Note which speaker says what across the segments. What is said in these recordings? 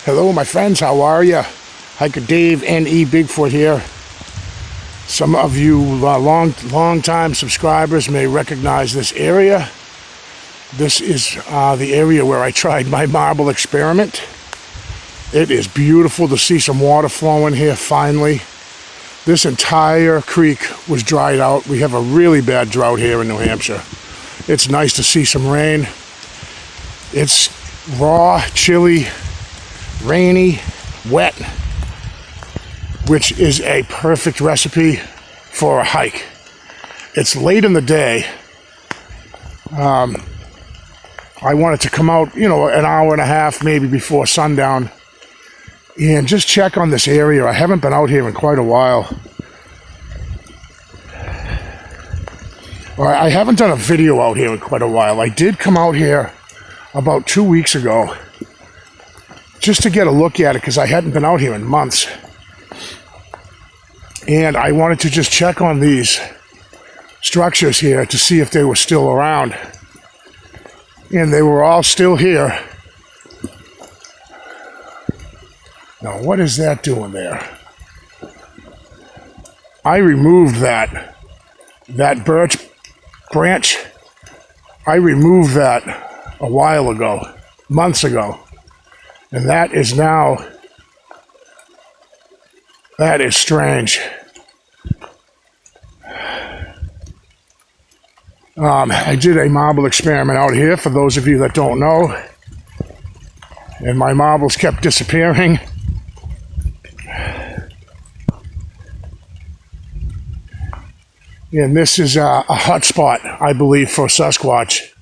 Speaker 1: Hello, my friends. How are you? Hiker Dave N.E. Bigfoot here. Some of you long-time subscribers may recognize this area. This is the area where I tried my marble experiment. It is beautiful to see some water flowing here finally. This entire creek was dried out. We have a really bad drought here in New Hampshire. It's nice to see some rain. It's raw, chilly, rainy, wet, which is a perfect recipe for a hike. It's late in the day. I wanted to come out, an hour and a half maybe before sundown and just check on this area. I haven't been out here in quite a while. I haven't done a video out here in quite a while. I did come out here about 2 weeks ago just to get a look at it because I hadn't been out here in months. And I wanted to just check on these structures here to see if they were still around. And they were all still here. Now, what is that doing there? I removed that birch branch. I removed that a while ago, months ago. And that is strange. I did a marble experiment out here, for those of you that don't know, and my marbles kept disappearing. And this is a hot spot, I believe, for Sasquatch.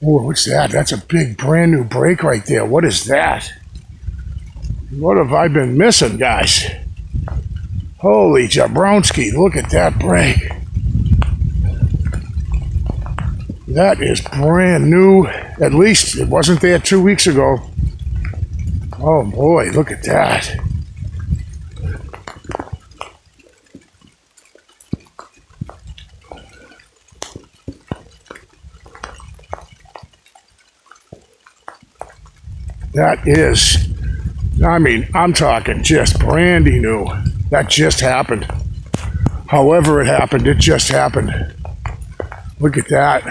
Speaker 1: Oh, what's that? That's a big brand new break right there. What is that? What have I been missing, guys? Holy jabronsky, look at that break. That is brand new. At least it wasn't there 2 weeks ago. Oh boy, look at that. That is, I'm talking just brandy new. That just happened. However it happened, it just happened. Look at that.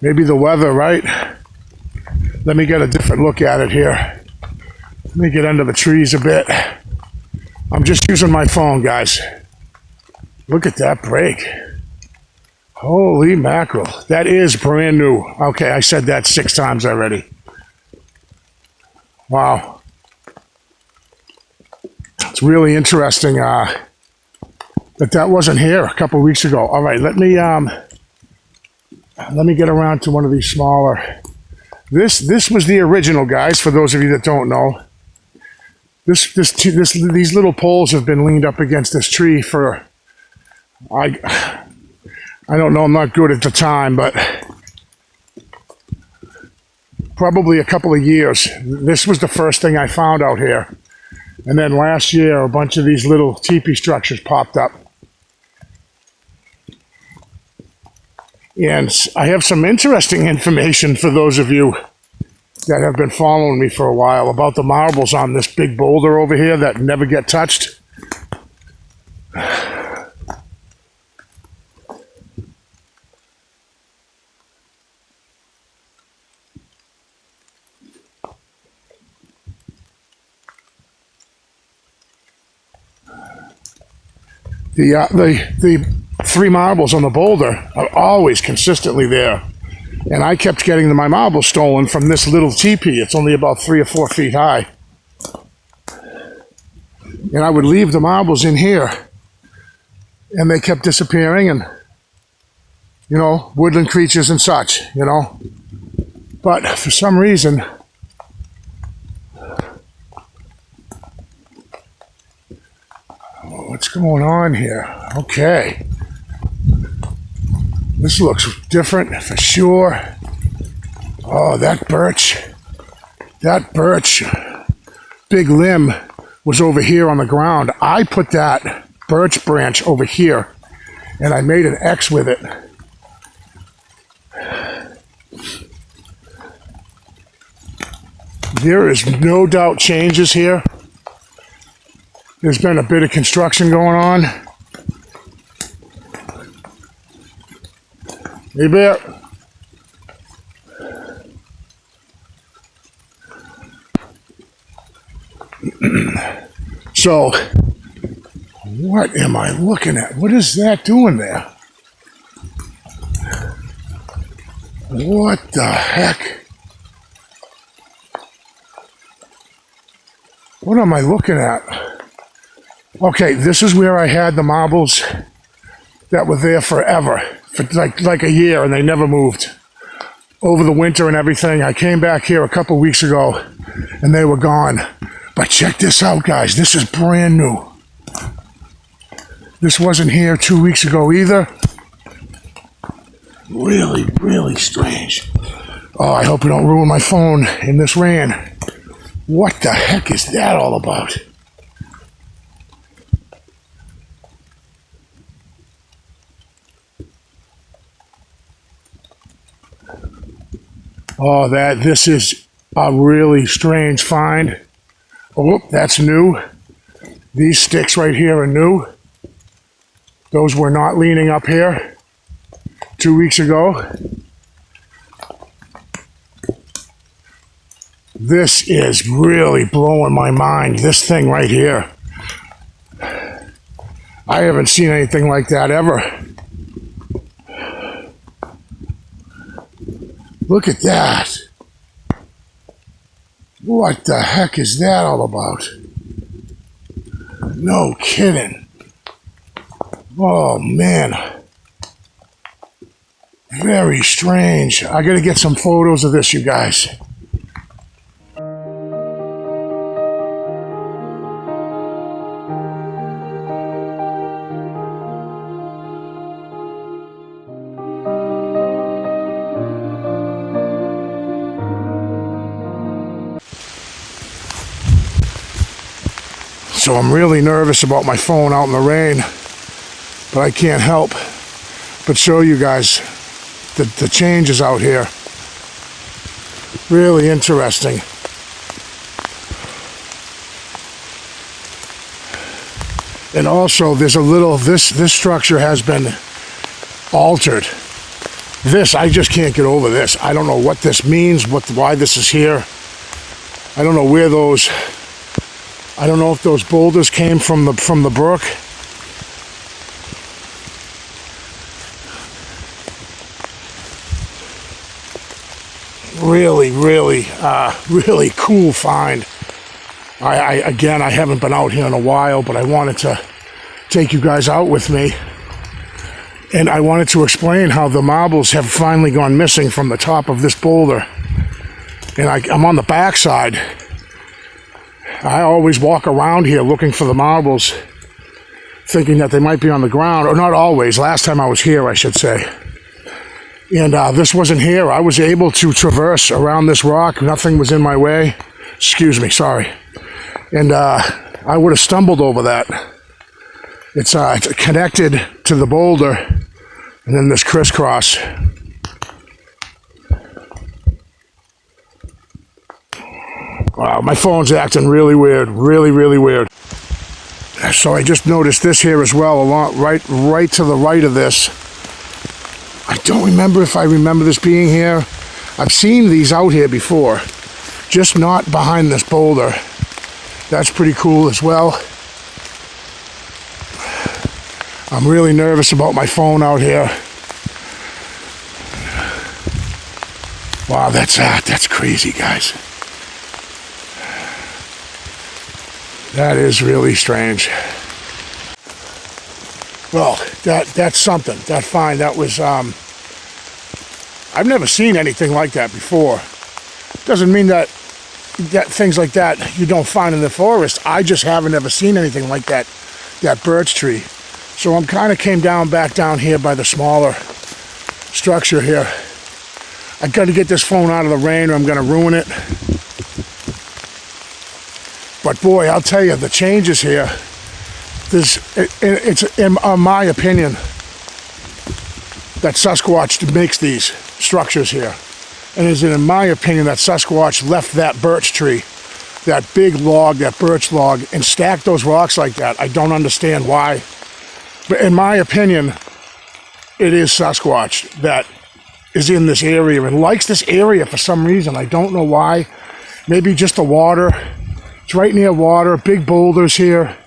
Speaker 1: Maybe the weather, right? Let me get a different look at it here. Let me get under the trees a bit. I'm just using my phone, guys. Look at that break. Holy mackerel. That is brand new. Okay, I said that 6 times already. Wow. It's really interesting that wasn't here a couple weeks ago. All right, let me get around to one of these smaller. This was the original, guys, for those of you that don't know. These little poles have been leaned up against this tree for I don't know, I'm not good at the time, but probably a couple of years. This was the first thing I found out here. And then last year, a bunch of these little teepee structures popped up. And I have some interesting information for those of you that have been following me for a while about the marbles on this big boulder over here that never get touched. The 3 marbles on the boulder are always consistently there. And I kept getting my marbles stolen from this little teepee. It's only about 3 or 4 feet high. And I would leave the marbles in here. And they kept disappearing and, woodland creatures and such, But for some reason, what's going on here? Okay. This looks different for sure. Oh, that birch big limb was over here on the ground. I put that birch branch over here and I made an X with it. There is no doubt changes here. There's been a bit of construction going on. Hey, Bear. So, what am I looking at? What is that doing there? What the heck? What am I looking at? Okay, this is where I had the marbles that were there forever, for like a year, and they never moved. Over the winter and everything, I came back here a couple weeks ago, and they were gone. But check this out, guys. This is brand new. This wasn't here 2 weeks ago either. Really, really strange. Oh, I hope we don't ruin my phone in this rain. What the heck is that all about? Oh, this is a really strange find. Oh, that's new. These sticks right here are new. Those were not leaning up here 2 weeks ago. This is really blowing my mind, this thing right here. I haven't seen anything like that ever. Look at that. What the heck is that all about? No kidding. Oh, man. Very strange. I gotta get some photos of this, you guys. So I'm really nervous about my phone out in the rain, but I can't help but show you guys the changes out here. Really interesting. And also there's a little, this structure has been altered. This, I just can't get over this. I don't know what this means, why this is here. I don't know where those, I don't know if those boulders came from the brook. Really, really cool find. Again, I haven't been out here in a while, but I wanted to take you guys out with me. And I wanted to explain how the marbles have finally gone missing from the top of this boulder. And I'm on the backside. I always walk around here looking for the marbles, thinking that they might be on the ground, or not always. Last time I was here, I should say. And this wasn't here. I was able to traverse around this rock. Nothing was in my way. Excuse me, sorry. And I would have stumbled over that. It's connected to the boulder, and then this crisscross. Wow, my phone's acting really weird, really weird. So I just noticed this here as well, along right to the right of this. I don't remember if I remember this being here. I've seen these out here before, just not behind this boulder. That's pretty cool as well. I'm really nervous about my phone out here. Wow, that's crazy, guys. That is really strange. Well, that's something. That find, that was, I've never seen anything like that before. Doesn't mean that things like that you don't find in the forest. I just haven't ever seen anything like that birch tree. So I'm kind of came back down here by the smaller structure here. I got to get this phone out of the rain or I'm going to ruin it. But boy, I'll tell you, the changes here, it's in my opinion, that Sasquatch makes these structures here. And is it in my opinion that Sasquatch left that birch tree, that big log, that birch log, and stacked those rocks like that. I don't understand why. But in my opinion, it is Sasquatch that is in this area and likes this area for some reason. I don't know why. Maybe just the water. It's right near water, big boulders here.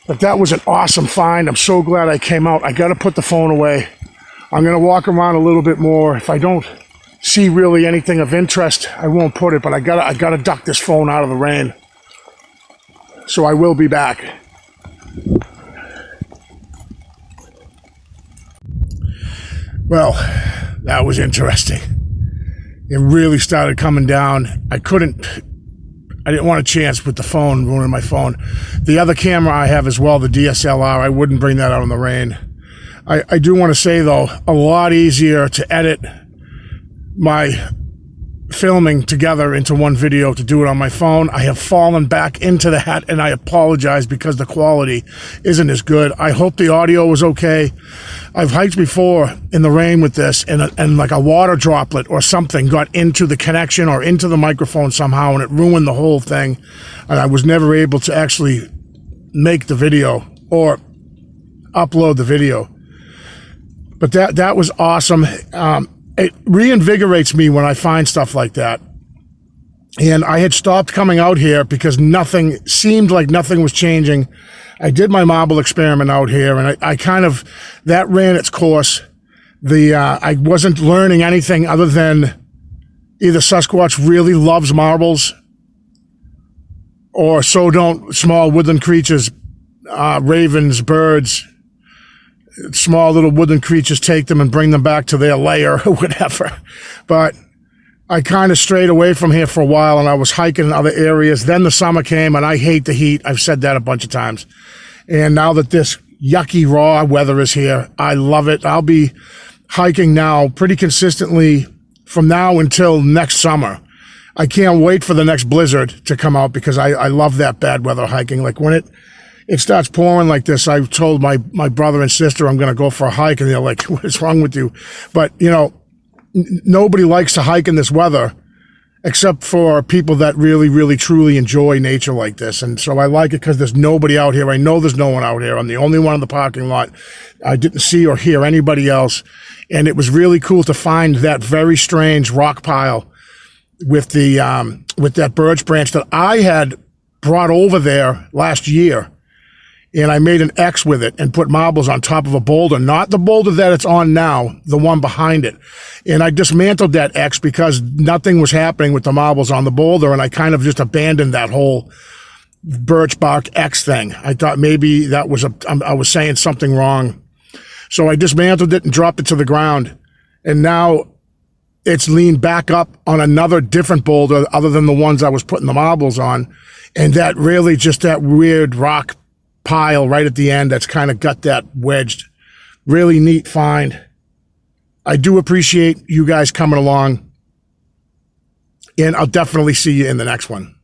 Speaker 1: But that was an awesome find. I'm so glad I came out. I got to put the phone away. I'm going to walk around a little bit more. If I don't see really anything of interest, I won't put it, but I gotta duck this phone out of the rain. So I will be back. Well, that was interesting. It really started coming down. I didn't want a chance with the phone, ruining my phone. The other camera I have as well, the DSLR, I wouldn't bring that out in the rain. I do want to say though, a lot easier to edit my filming together into one video to do it on my phone. I have fallen back into that, and I apologize because the quality isn't as good. I hope the audio was okay. I've hiked before in the rain with this, and like a water droplet or something got into the connection or into the microphone somehow, and it ruined the whole thing. And I was never able to actually make the video or upload the video. But that was awesome. It reinvigorates me when I find stuff like that. And I had stopped coming out here because seemed like nothing was changing. I did my marble experiment out here, and I kind of, that ran its course. I wasn't learning anything other than either Sasquatch really loves marbles, or so don't small woodland creatures, ravens, birds, small little woodland creatures take them and bring them back to their lair or whatever. But I kind of strayed away from here for a while, and I was hiking in other areas. Then the summer came, and I hate the heat. I've said that a bunch of times. And now that this yucky raw weather is here, I love it. I'll be hiking now pretty consistently from now until next summer. I can't wait for the next blizzard to come out because I love that bad weather hiking. Like when it starts pouring like this, I told my brother and sister I'm going to go for a hike, and they're like, what is wrong with you? But, you know, nobody likes to hike in this weather except for people that really, really, truly enjoy nature like this. And so I like it because there's nobody out here. I know there's no one out here. I'm the only one in the parking lot. I didn't see or hear anybody else. And it was really cool to find that very strange rock pile with that birch branch that I had brought over there last year. And I made an X with it and put marbles on top of a boulder, not the boulder that it's on now, the one behind it. And I dismantled that X because nothing was happening with the marbles on the boulder, and I kind of just abandoned that whole birch bark X thing. I thought maybe that was I was saying something wrong. So I dismantled it and dropped it to the ground. And now it's leaned back up on another different boulder other than the ones I was putting the marbles on. And that really just that weird rock pile right at the end that's kind of got that wedged. Really neat find. I do appreciate you guys coming along, and I'll definitely see you in the next one.